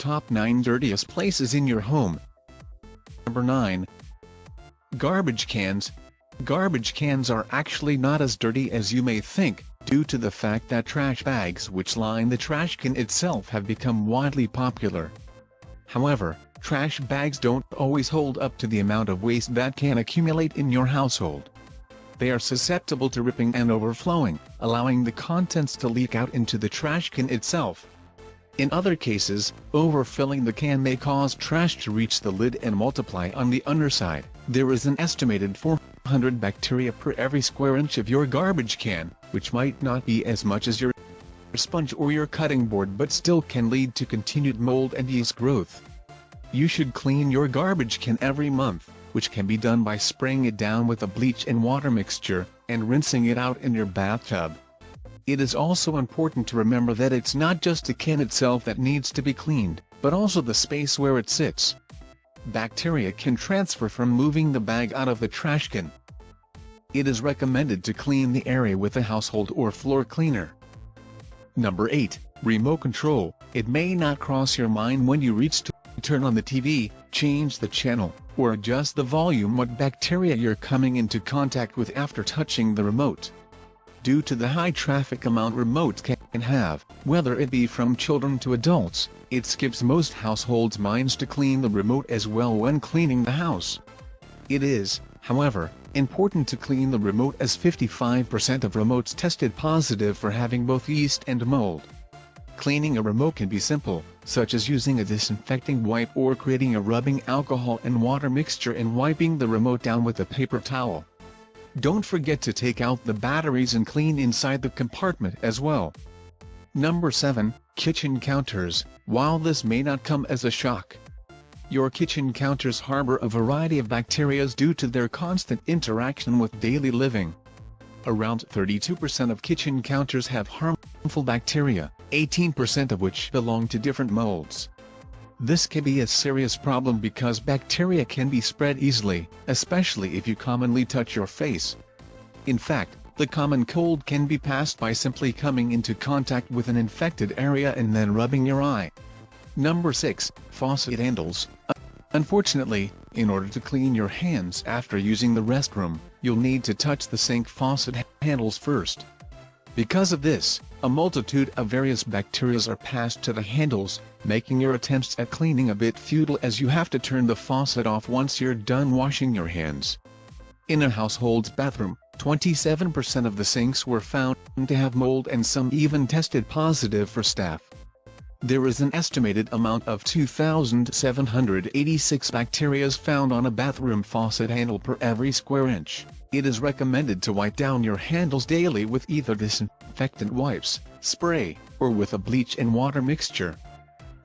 top 9 dirtiest places in your home. Number 9. Garbage cans. Garbage cans are actually not as dirty as you may think, due to the fact that trash bags which line the trash can itself have become widely popular. However, trash bags don't always hold up to the amount of waste that can accumulate in your household. They are susceptible to ripping and overflowing, allowing the contents to leak out into the trash can itself. In other cases, overfilling the can may cause trash to reach the lid and multiply on the underside. There is an estimated 400 bacteria per every square inch of your garbage can, which might not be as much as your sponge or your cutting board but still can lead to continued mold and yeast growth. You should clean your garbage can every month, which can be done by spraying it down with a bleach and water mixture, and rinsing it out in your bathtub. It is also important to remember that it's not just the can itself that needs to be cleaned, but also the space where it sits. Bacteria can transfer from moving the bag out of the trash can. It is recommended to clean the area with a household or floor cleaner. Number 8. Remote control. It may not cross your mind when you reach to turn on the TV, change the channel, or adjust the volume what bacteria you're coming into contact with after touching the remote. Due to the high traffic amount remotes can have, whether it be from children to adults, it skips most households' minds to clean the remote as well when cleaning the house. It is, however, important to clean the remote as 55% of remotes tested positive for having both yeast and mold. Cleaning a remote can be simple, such as using a disinfecting wipe or creating a rubbing alcohol and water mixture and wiping the remote down with a paper towel. Don't forget to take out the batteries and clean inside the compartment as well. Number 7. Kitchen counters. While this may not come as a shock, your kitchen counters harbor a variety of bacteria due to their constant interaction with daily living. Around 32% of kitchen counters have harmful bacteria, 18% of which belong to different molds. This can be a serious problem because bacteria can be spread easily, especially if you commonly touch your face. In fact, the common cold can be passed by simply coming into contact with an infected area and then rubbing your eye. Number 6. Faucet handles. Unfortunately, in order to clean your hands after using the restroom, you'll need to touch the sink faucet handles first. Because of this, a multitude of various bacteria are passed to the handles, making your attempts at cleaning a bit futile as you have to turn the faucet off once you're done washing your hands. In a household's bathroom, 27% of the sinks were found to have mold and some even tested positive for staph. There is an estimated amount of 2,786 bacteria found on a bathroom faucet handle per every square inch. It is recommended to wipe down your handles daily with either disinfectant wipes, spray, or with a bleach and water mixture.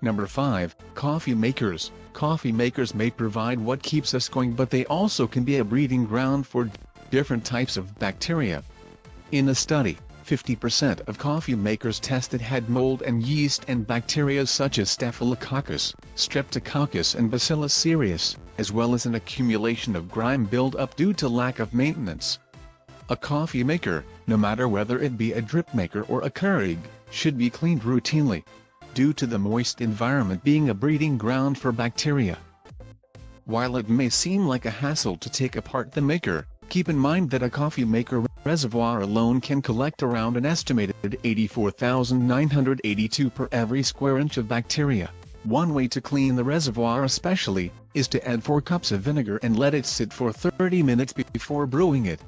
Number 5. Coffee makers. Coffee makers may provide what keeps us going, but they also can be a breeding ground for different types of bacteria. In a study, 50% of coffee makers tested had mold and yeast and bacteria such as Staphylococcus, Streptococcus and Bacillus cereus, as well as an accumulation of grime buildup due to lack of maintenance. A coffee maker, no matter whether it be a drip maker or a Keurig, should be cleaned routinely, due to the moist environment being a breeding ground for bacteria. While it may seem like a hassle to take apart the maker, keep in mind that a coffee maker reservoir alone can collect around an estimated 84,982 per every square inch of bacteria. One way to clean the reservoir especially, is to add 4 cups of vinegar and let it sit for 30 minutes before brewing it.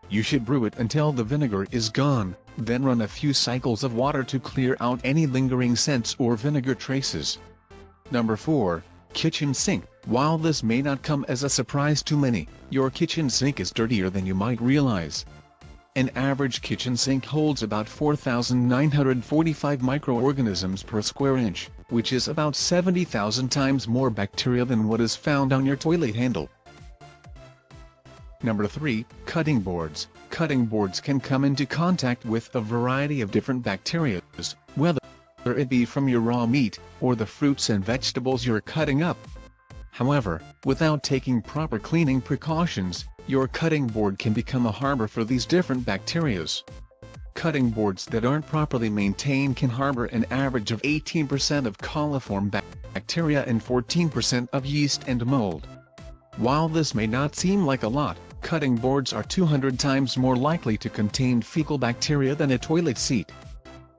You should brew it until the vinegar is gone, then run a few cycles of water to clear out any lingering scents or vinegar traces. Number 4. Kitchen sink. While this may not come as a surprise to many, your kitchen sink is dirtier than you might realize. An average kitchen sink holds about 4,945 microorganisms per square inch, which is about 70,000 times more bacteria than what is found on your toilet handle. Number 3. Cutting boards. Cutting boards can come into contact with a variety of different bacteria, whether it be from your raw meat, or the fruits and vegetables you're cutting up. However, without taking proper cleaning precautions, your cutting board can become a harbor for these different bacteria. Cutting boards that aren't properly maintained can harbor an average of 18% of coliform bacteria and 14% of yeast and mold. While this may not seem like a lot, cutting boards are 200 times more likely to contain fecal bacteria than a toilet seat.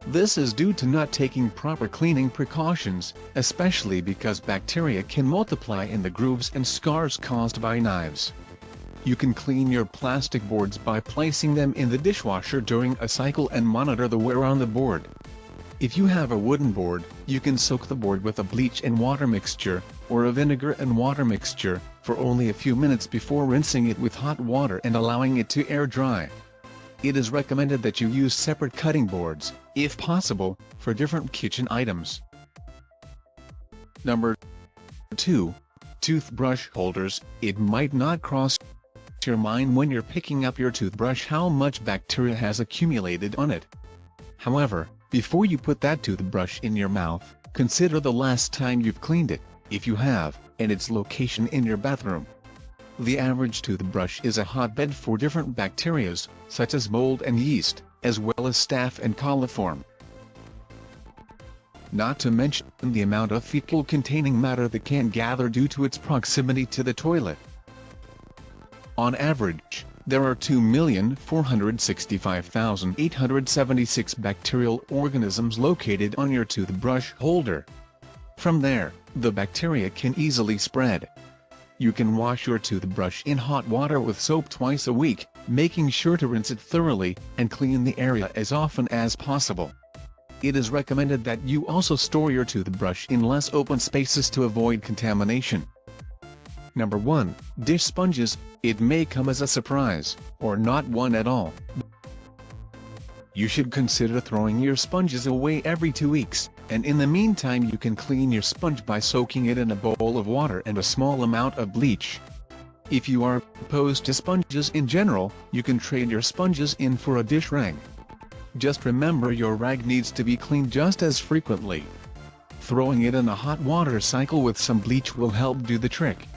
This is due to not taking proper cleaning precautions, especially because bacteria can multiply in the grooves and scars caused by knives. You can clean your plastic boards by placing them in the dishwasher during a cycle and monitor the wear on the board. If you have a wooden board, you can soak the board with a bleach and water mixture, or a vinegar and water mixture, for only a few minutes before rinsing it with hot water and allowing it to air dry. It is recommended that you use separate cutting boards, if possible, for different kitchen items. Number 2. Toothbrush holders. It might not cross your mind when you're picking up your toothbrush how much bacteria has accumulated on it. However, before you put that toothbrush in your mouth, consider the last time you've cleaned it, if you have, and its location in your bathroom. The average toothbrush is a hotbed for different bacteria, such as mold and yeast, as well as staph and coliform. Not to mention the amount of fecal-containing matter that can gather due to its proximity to the toilet. On average, there are 2,465,876 bacterial organisms located on your toothbrush holder. From there, the bacteria can easily spread. You can wash your toothbrush in hot water with soap twice a week, making sure to rinse it thoroughly, and clean the area as often as possible. It is recommended that you also store your toothbrush in less open spaces to avoid contamination. Number 1. Dish sponges. It may come as a surprise, or not one at all. You should consider throwing your sponges away every 2 weeks, and in the meantime you can clean your sponge by soaking it in a bowl of water and a small amount of bleach. If you are opposed to sponges in general, you can trade your sponges in for a dish rag. Just remember your rag needs to be cleaned just as frequently. Throwing it in a hot water cycle with some bleach will help do the trick.